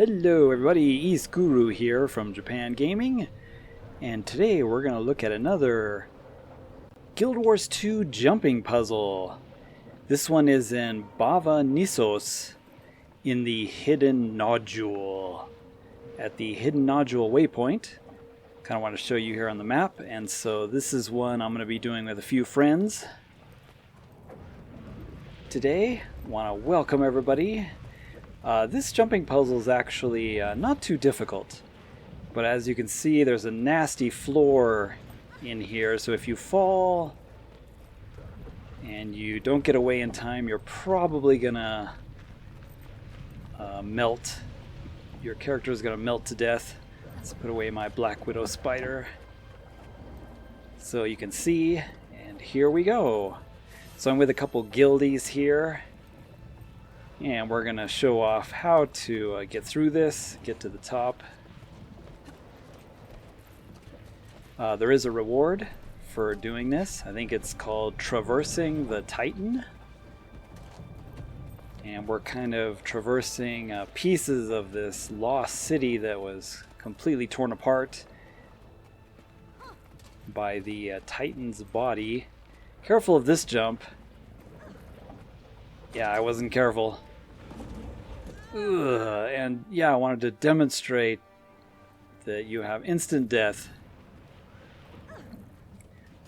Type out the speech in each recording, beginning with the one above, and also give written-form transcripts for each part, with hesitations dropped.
Hello everybody, YSGuru here from Japan Gaming, and today we're going to look at another Guild Wars 2 jumping puzzle. This one is in Bava Nissos in the Hidden Nodule. At the Hidden Nodule waypoint, kind of want to show you here on the map, and so this is one I'm going to be doing with a few friends. Today, I want to welcome everybody. This jumping puzzle is actually not too difficult, but as you can see there's a nasty floor in here, so if you fall and you don't get away in time, you're probably gonna melt. Your character is gonna melt to death. Let's put away my Black Widow spider so you can see, and here we go. So I'm with a couple guildies here, and we're going to show off how to get through this, get to the top. There is a reward for doing this. I think it's called Traversing the Titan. And we're kind of traversing pieces of this lost city that was completely torn apart by the Titan's body. Careful of this jump. Yeah, I wasn't careful. And yeah, I wanted to demonstrate that you have instant death.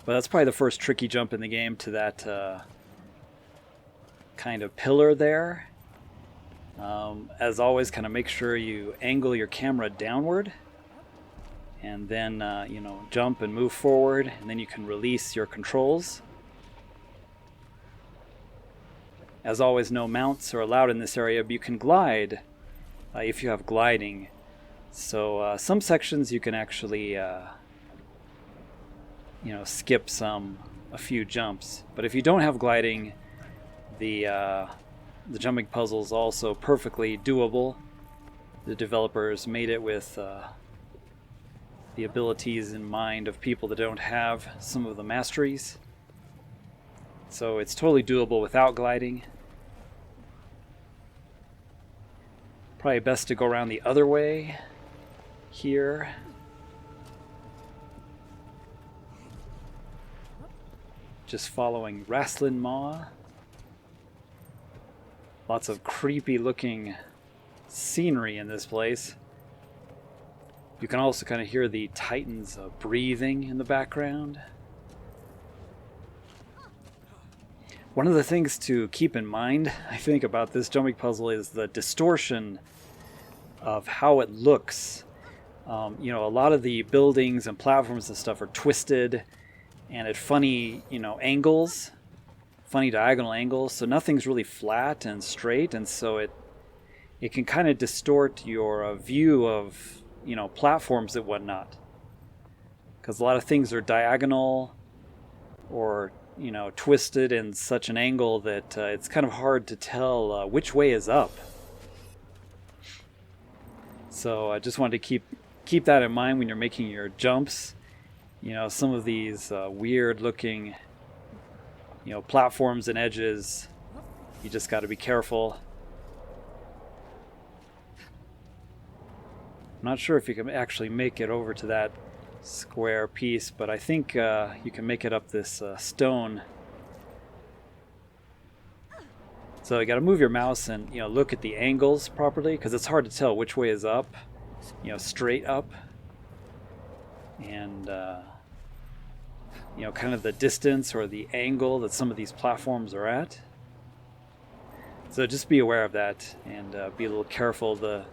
But that's probably the first tricky jump in the game to that kind of pillar there. As always, kind of make sure you angle your camera downward, and then jump and move forward, and then you can release your controls. As always, no mounts are allowed in this area, but you can glide if you have gliding. So some sections you can actually skip a few jumps. But if you don't have gliding, the jumping puzzle is also perfectly doable. The developers made it with the abilities in mind of people that don't have some of the masteries. So it's totally doable without gliding. Probably best to go around the other way here. Just following Raslin Maw. Lots of creepy looking scenery in this place. You can also kind of hear the Titans breathing in the background. One of the things to keep in mind, I think, about this jumping puzzle is the distortion of how it looks. A lot of the buildings and platforms and stuff are twisted and at funny, angles, funny diagonal angles. So nothing's really flat and straight, and so it can kind of distort your view of, platforms and whatnot. Because a lot of things are diagonal or twisted in such an angle that it's kind of hard to tell which way is up. So I just wanted to keep that in mind when you're making your jumps. Some of these weird looking platforms and edges, you just got to be careful. I'm not sure if you can actually make it over to that square piece, but I think you can make it up this stone. So you got to move your mouse and look at the angles properly, because it's hard to tell which way is up, straight up, and kind of the distance or the angle that some of these platforms are at. So just be aware of that and be a little careful. The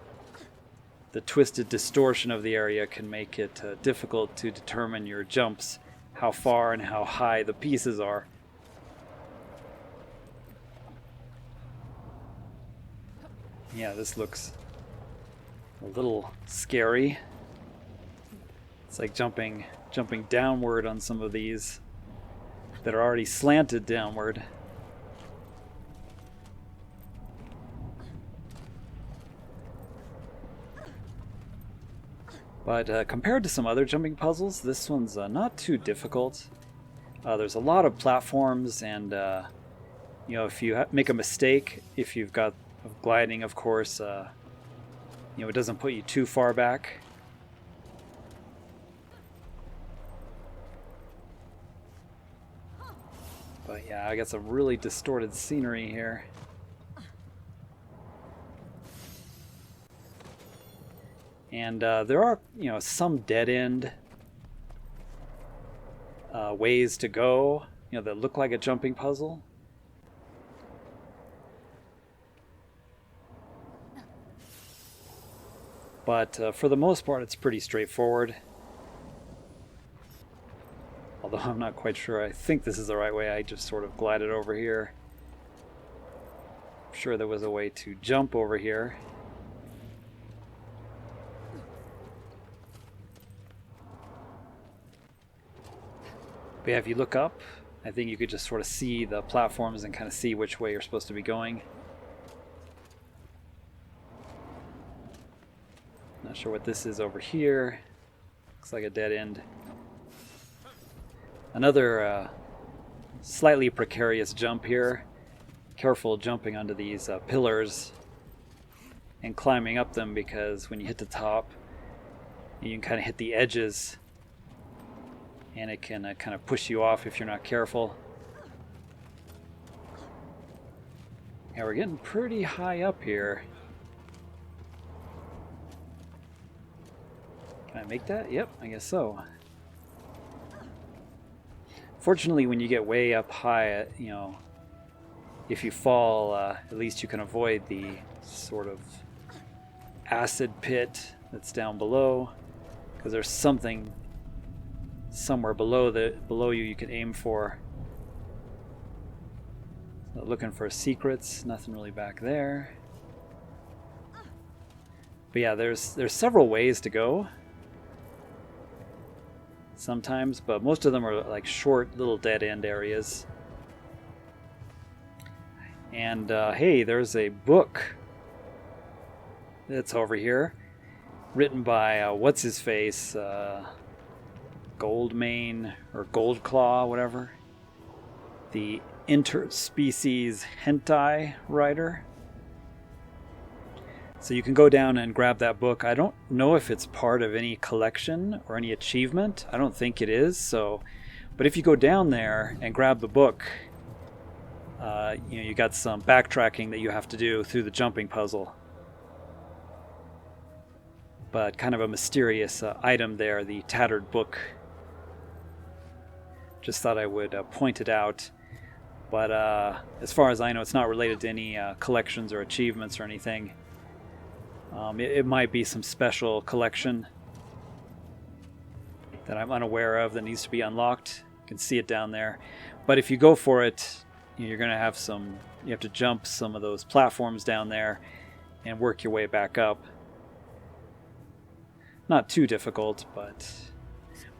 twisted distortion of the area can make it difficult to determine your jumps, how far and how high the pieces are. Yeah, this looks a little scary. It's like jumping downward on some of these that are already slanted downward. But compared to some other jumping puzzles, this one's not too difficult. There's a lot of platforms, and if you make a mistake, if you've got gliding, of course, You know, it doesn't put you too far back. But yeah, I got some really distorted scenery here. And there are, you know, some dead-end ways to go, you know, that look like a jumping puzzle. But for the most part, it's pretty straightforward. Although I'm not quite sure. I think this is the right way. I just sort of glided over here. I'm sure there was a way to jump over here. But yeah, if you look up, I think you could just sort of see the platforms and kind of see which way you're supposed to be going. Not sure what this is over here. Looks like a dead end. Another slightly precarious jump here. Careful jumping onto these pillars and climbing up them, because when you hit the top, you can kind of hit the edges and it can kind of push you off if you're not careful. Yeah, we're getting pretty high up here. Can I make that? Yep, I guess so. Fortunately, when you get way up high, you know, if you fall, at least you can avoid the sort of acid pit that's down below, because there's something somewhere below you can aim for. So looking for secrets, nothing really back there. But yeah, there's several ways to go. Sometimes, but most of them are like short little dead-end areas. And hey, there's a book that's over here, written by what's-his-face, Goldmane or Goldclaw, whatever, the interspecies hentai writer. So you can go down and grab that book. I don't know if it's part of any collection or any achievement. I don't think it is. So, but if you go down there and grab the book, you know, you got some backtracking that you have to do through the jumping puzzle. But kind of a mysterious item there, the tattered book. Just thought I would point it out. But as far as I know, it's not related to any collections or achievements or anything. It might be some special collection that I'm unaware of that needs to be unlocked. You can see it down there. But if you go for it, you're going to have you have to jump some of those platforms down there and work your way back up. Not too difficult, but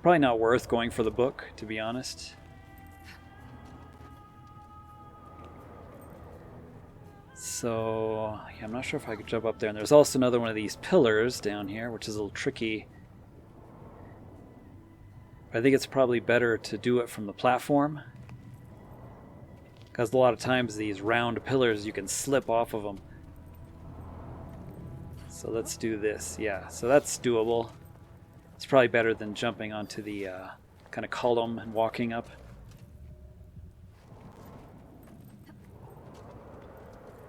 probably not worth going for the book, to be honest. So, yeah, I'm not sure if I could jump up there. And there's also another one of these pillars down here, which is a little tricky. I think it's probably better to do it from the platform, because a lot of times these round pillars, you can slip off of them. So let's do this. Yeah, so that's doable. It's probably better than jumping onto the kind of column and walking up.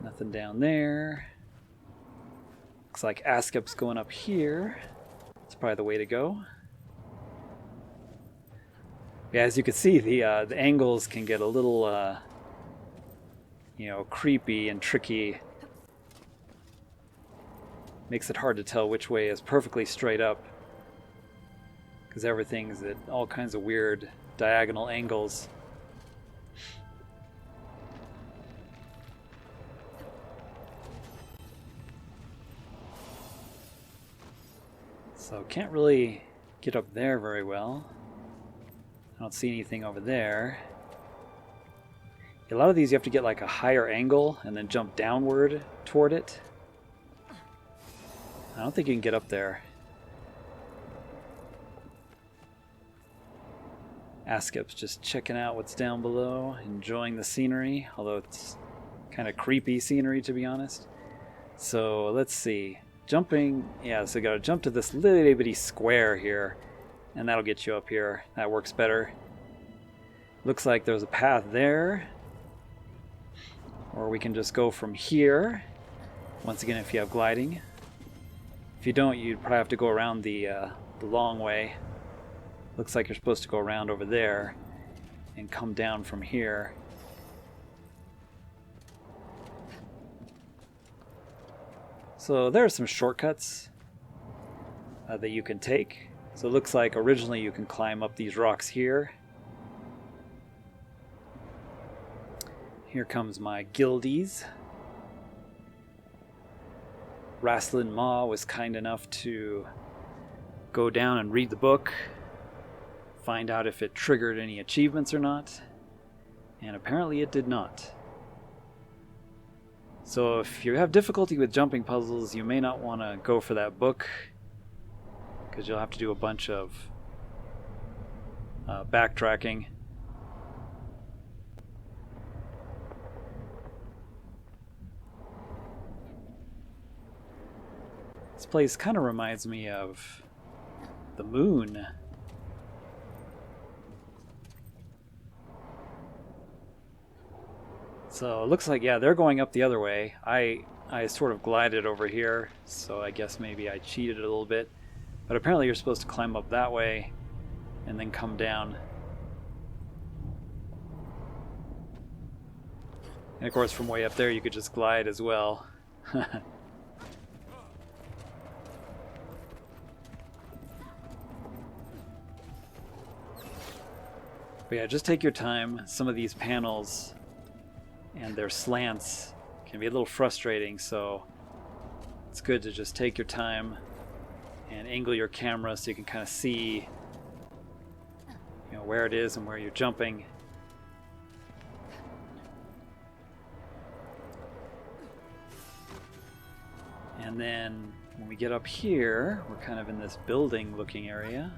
Nothing down there. Looks like Askep's going up here. It's probably the way to go. Yeah, as you can see, the angles can get a little, you know, creepy and tricky. Makes it hard to tell which way is perfectly straight up, because everything's at all kinds of weird diagonal angles. So can't really get up there very well. I don't see anything over there. A lot of these you have to get like a higher angle and then jump downward toward it. I don't think you can get up there. Askep's just checking out what's down below, enjoying the scenery, although it's kind of creepy scenery, to be honest. So let's see. jumping, yeah, so you gotta jump to this little bitty square here, and that'll get you up here. That works better. Looks like there's a path there, or we can just go from here. Once again, if you have gliding. If you don't, you'd probably have to go around the long way. Looks like you're supposed to go around over there and come down from here. So there are some shortcuts that you can take. So it looks like originally you can climb up these rocks here. Here comes my guildies. Raslin Ma was kind enough to go down and read the book, find out if it triggered any achievements or not, and apparently it did not. So if you have difficulty with jumping puzzles, you may not want to go for that book, because you'll have to do a bunch of backtracking. This place kind of reminds me of the moon. So it looks like, yeah, they're going up the other way. I sort of glided over here, so I guess maybe I cheated a little bit. But apparently you're supposed to climb up that way and then come down. And of course from way up there you could just glide as well. But yeah, just take your time. Some of these panels and their slants can be a little frustrating, so it's good to just take your time and angle your camera so you can kind of see, you know, where it is and where you're jumping. And then when we get up here, we're kind of in this building looking area.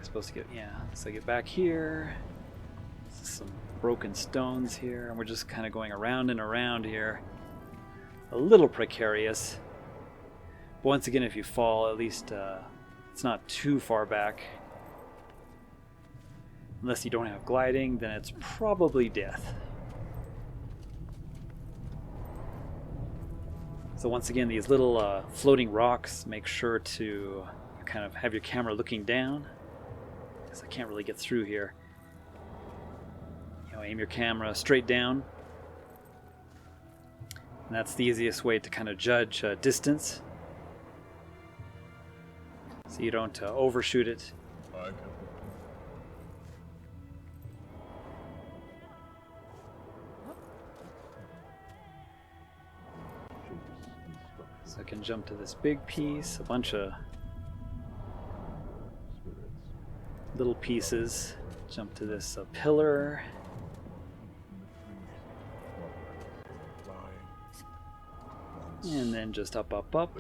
Supposed to get, yeah, so get back here. Some broken stones here, and we're just kind of going around and around here. A little precarious. But once again, if you fall, at least it's not too far back. Unless you don't have gliding, then it's probably death. So once again, these little floating rocks, make sure to kind of have your camera looking down. I can't really get through here. You know, aim your camera straight down. And that's the easiest way to kind of judge distance. So you don't overshoot it. So I can jump to this big piece, a bunch of little pieces. Jump to this pillar. And then just up, up, up.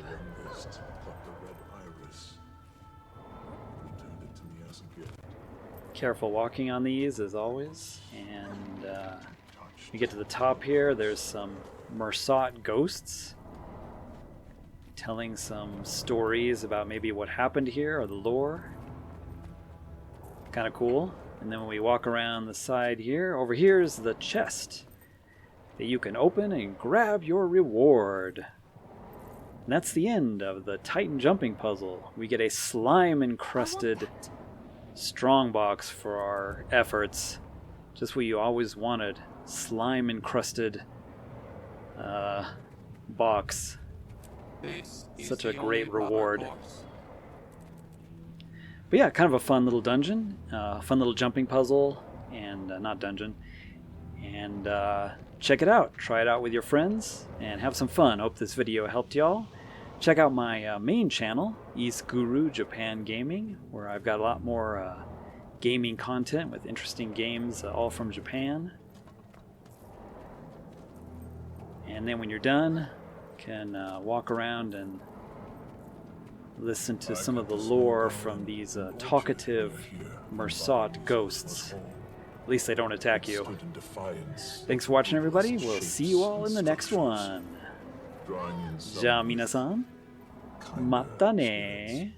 Careful walking on these as always. And you get to the top here, there's some Mersot ghosts telling some stories about maybe what happened here or the lore. Kind of cool. And then when we walk around the side here, over here is the chest that you can open and grab your reward. And that's the end of the Titan jumping puzzle. We get a slime encrusted strongbox for our efforts. Just what you always wanted. Slime encrusted box. Such a great reward. But yeah, kind of a fun little dungeon, fun little jumping puzzle, and not dungeon. And check it out. Try it out with your friends and have some fun. Hope this video helped y'all. Check out my main channel, YSGuru Japan Gaming, where I've got a lot more gaming content with interesting games all from Japan. And then when you're done, you can walk around and listen to some of the lore from these talkative Mersot ghosts. At least they don't attack It you. stood in defiance Thanks for watching, of the everybody. world's We'll shapes see you all and in the next structures, one. drawing in some Ja, minasan. kinder Mata ne.